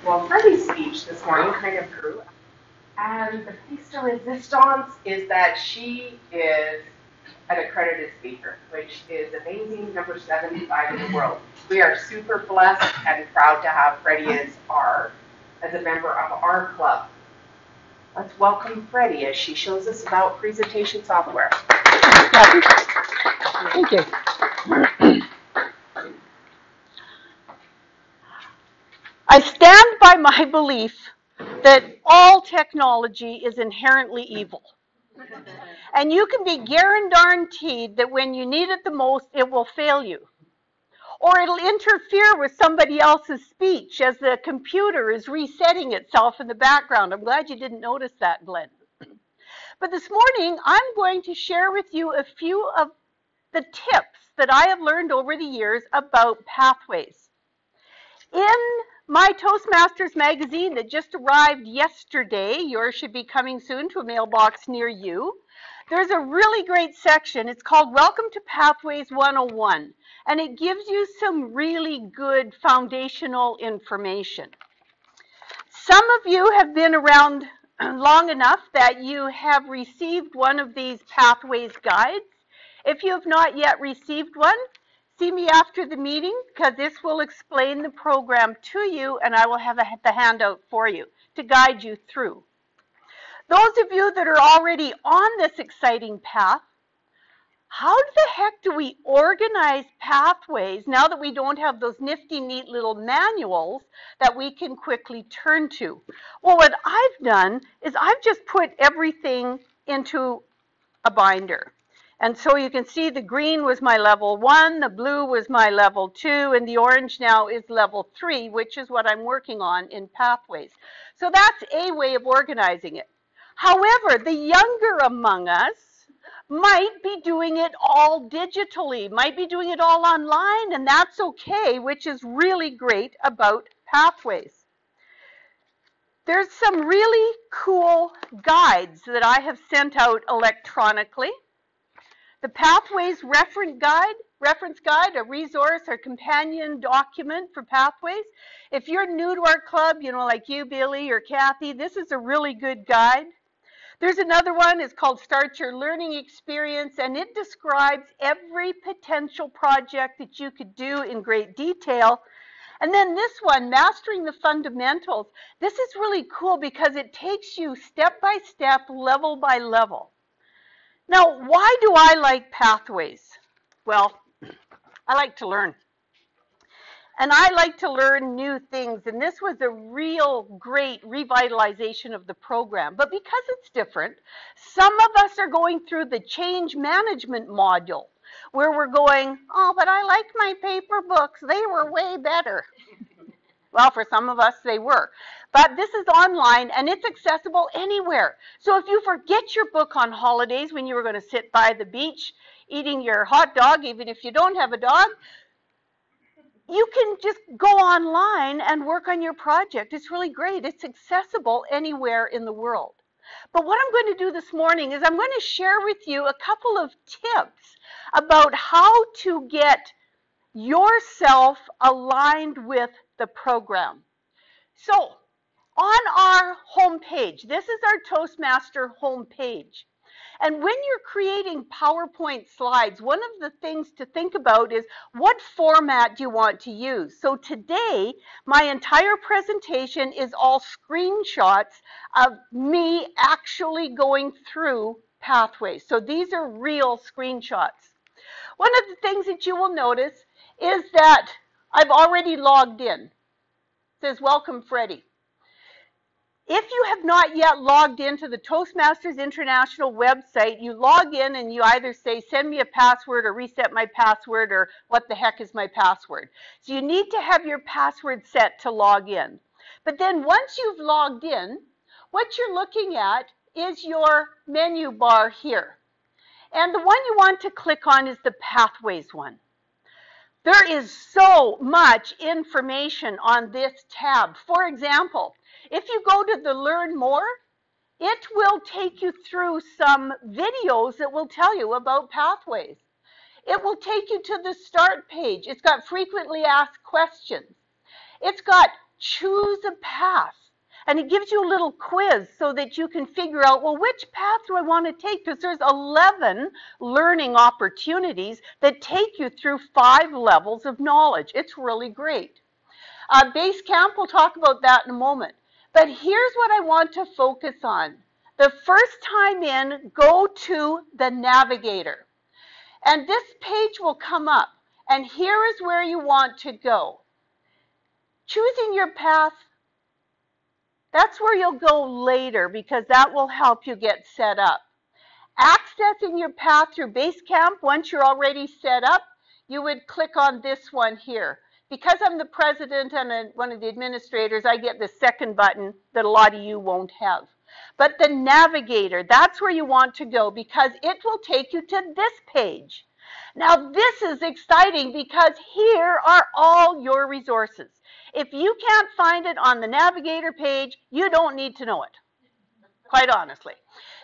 Well, Freddi's speech this morning kind of grew, and the piece de resistance is that she is an accredited speaker, which is amazing, number 75 in the world. We are super blessed and proud to have Freddi as a member of our club. Let's welcome Freddi as she shows us about presentation software. Thank you. I stand by my belief that all technology is inherently evil. And you can be guaranteed that when you need it the most, it will fail you. Or it'll interfere with somebody else's speech as the computer is resetting itself in the background. I'm glad you didn't notice that, Glenn. But this morning, I'm going to share with you a few of the tips that I have learned over the years about pathways. In my Toastmasters magazine that just arrived yesterday, yours should be coming soon to a mailbox near you, there's a really great section. It's called Welcome to Pathways 101, and it gives you some really good foundational information. Some of you have been around long enough that you have received one of these Pathways guides. If you have not yet received one, see me after the meeting, because this will explain the program to you, and I will have the handout for you to guide you through. Those of you that are already on this exciting path, how the heck do we organize pathways now that we don't have those nifty, neat little manuals that we can quickly turn to? Well, what I've done is I've just put everything into a binder. And so you can see the green was my level 1, the blue was my level 2, and the orange now is level 3, which is what I'm working on in Pathways. So that's a way of organizing it. However, the younger among us might be doing it all digitally, might be doing it all online, and that's okay, which is really great about Pathways. There's some really cool guides that I have sent out electronically. The Pathways Reference Guide, a resource or companion document for Pathways. If you're new to our club, you know, like you, Billy, or Kathy, this is a really good guide. There's another one, it's called Start Your Learning Experience, and it describes every potential project that you could do in great detail. And then this one, Mastering the Fundamentals, this is really cool because it takes you step by step, level by level. Now, why do I like Pathways? Well, I like to learn. And I like to learn new things, and this was a real great revitalization of the program. But because it's different, some of us are going through the change management module, where we're going, oh, but I like my paper books. They were way better. Well, for some of us, they were. But this is online, and it's accessible anywhere. So if you forget your book on holidays when you were going to sit by the beach eating your hot dog, even if you don't have a dog, you can just go online and work on your project. It's really great. It's accessible anywhere in the world. But what I'm going to do this morning is I'm going to share with you a couple of tips about how to get yourself aligned with the program. So, on our home page, this is our Toastmaster home page. And when you're creating PowerPoint slides, one of the things to think about is what format do you want to use? So today, my entire presentation is all screenshots of me actually going through Pathways. So these are real screenshots. One of the things that you will notice is that I've already logged in. It says, welcome, Freddi. If you have not yet logged into the Toastmasters International website, you log in and you either say, send me a password or reset my password or what the heck is my password. So you need to have your password set to log in. But then once you've logged in, what you're looking at is your menu bar here. And the one you want to click on is the Pathways one. There is so much information on this tab. For example, if you go to the Learn More, it will take you through some videos that will tell you about Pathways. It will take you to the Start page. It's got frequently asked questions. It's got choose a path. And it gives you a little quiz so that you can figure out, well, which path do I want to take? Because there's 11 learning opportunities that take you through 5 levels of knowledge. It's really great. Base camp, we'll talk about that in a moment. But here's what I want to focus on. The first time in, go to the navigator. And this page will come up. And here is where you want to go. Choosing your path, that's where you'll go later because that will help you get set up. Accessing your path through Basecamp, once you're already set up, you would click on this one here. Because I'm the president and one of the administrators, I get the second button that a lot of you won't have. But the navigator, that's where you want to go because it will take you to this page. Now this is exciting because here are all your resources. If you can't find it on the navigator page, you don't need to know it, quite honestly.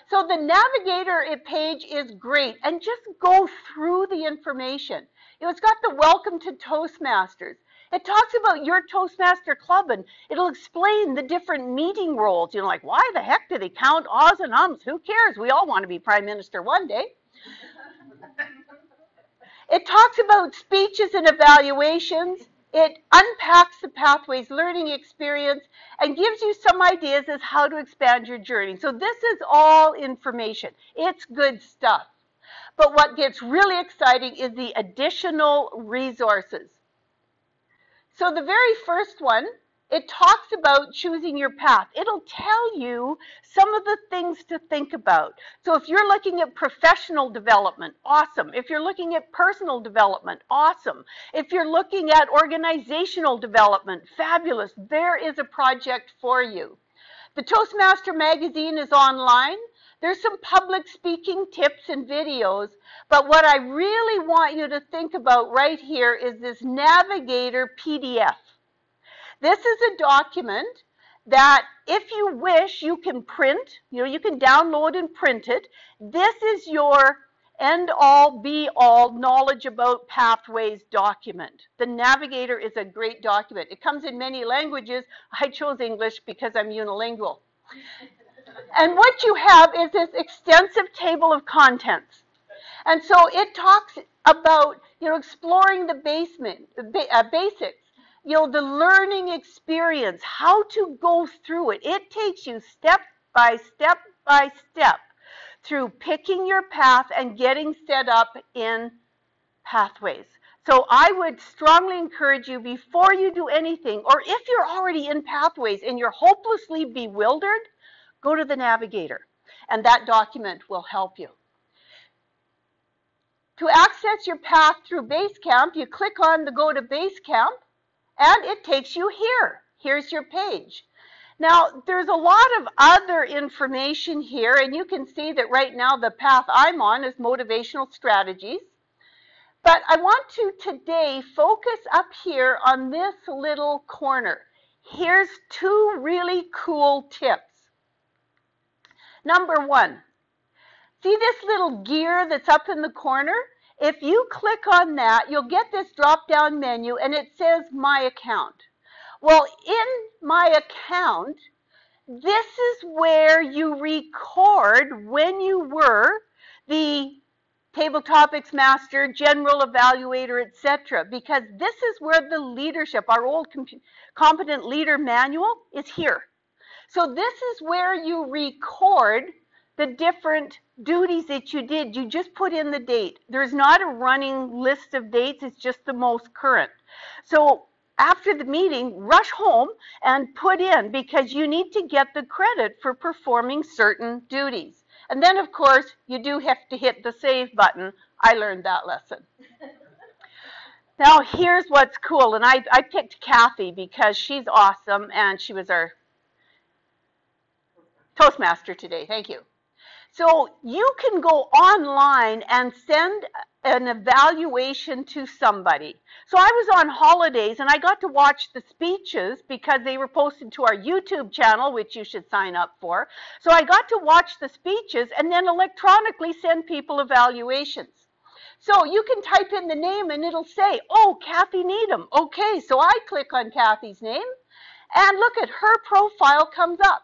So the navigator page is great, and just go through the information. It's got the welcome to Toastmasters. It talks about your Toastmaster club, and it'll explain the different meeting roles. Like, why the heck do they count ahs and ums? Who cares? We all want to be prime minister one day. It talks about speeches and evaluations. It unpacks the Pathways learning experience and gives you some ideas as how to expand your journey. So this is all information. It's good stuff. But what gets really exciting is the additional resources. So the very first one, it talks about choosing your path. It'll tell you some of the things to think about. So if you're looking at professional development, awesome. If you're looking at personal development, awesome. If you're looking at organizational development, fabulous. There is a project for you. The Toastmaster magazine is online. There's some public speaking tips and videos, but what I really want you to think about right here is this Navigator PDF. This is a document that if you wish, you can print. You can download and print it. This is your end-all, be-all knowledge about pathways document. The Navigator is a great document. It comes in many languages. I chose English because I'm unilingual. And what you have is this extensive table of contents. And so it talks about, exploring the basics, the learning experience, how to go through it. It takes you step by step by step through picking your path and getting set up in Pathways. So I would strongly encourage you before you do anything, or if you're already in Pathways and you're hopelessly bewildered, go to the Navigator, and that document will help you. To access your path through Basecamp, you click on the Go to Basecamp, and it takes you here. Here's your page. Now, there's a lot of other information here, and you can see that right now the path I'm on is motivational strategies. But I want to today focus up here on this little corner. Here's 2 really cool tips. Number 1, see this little gear that's up in the corner? If you click on that, you'll get this drop-down menu, and it says My Account. Well, in My Account, this is where you record when you were the Table Topics Master, General Evaluator, etc. Because this is where the leadership, our old Competent Leader Manual, is here. So this is where you record the different duties that you did. You just put in the date. There's not a running list of dates. It's just the most current. So after the meeting, rush home and put in, because you need to get the credit for performing certain duties. And then, of course, you do have to hit the save button. I learned that lesson. Now, here's what's cool. And I picked Kathy because she's awesome, and she was our Toastmaster today. Thank you. So you can go online and send an evaluation to somebody. So I was on holidays and I got to watch the speeches because they were posted to our YouTube channel, which you should sign up for. So I got to watch the speeches and then electronically send people evaluations. So you can type in the name and it'll say, oh, Kathy Needham. Okay, so I click on Kathy's name And look at her profile comes up.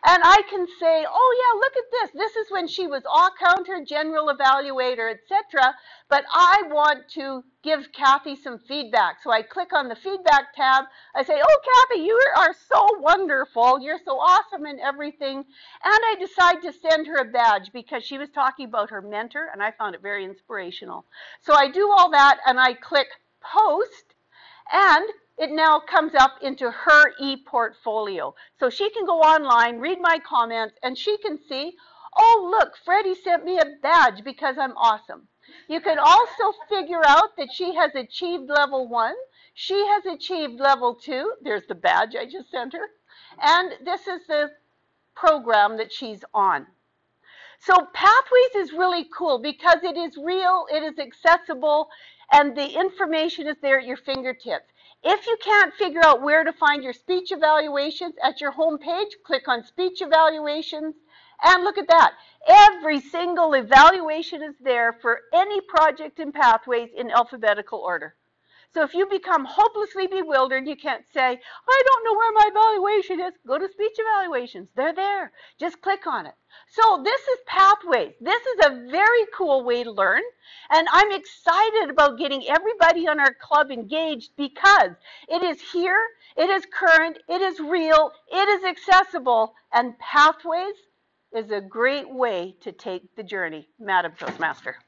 And I can say, oh yeah, look at this. This is when she was all-counter, general evaluator, etc. But I want to give Kathy some feedback. So I click on the feedback tab. I say, oh, Kathy, you are so wonderful. You're so awesome and everything. And I decide to send her a badge because she was talking about her mentor, and I found it very inspirational. So I do all that, and I click post, and it now comes up into her e-portfolio. So she can go online, read my comments, and she can see, oh, look, Freddi sent me a badge because I'm awesome. You can also figure out that she has achieved level 1. She has achieved level 2. There's the badge I just sent her. And this is the program that she's on. So Pathways is really cool because it is real, it is accessible, and the information is there at your fingertips. If you can't figure out where to find your speech evaluations, at your home page, click on speech evaluations, and look at that. Every single evaluation is there for any project in Pathways in alphabetical order. So if you become hopelessly bewildered, you can't say, I don't know where my evaluation is. Go to speech evaluations. They're there. Just click on it. So this is Pathways. This is a very cool way to learn. And I'm excited about getting everybody on our club engaged because it is here, it is current, it is real, it is accessible, and Pathways is a great way to take the journey. Madam Toastmaster.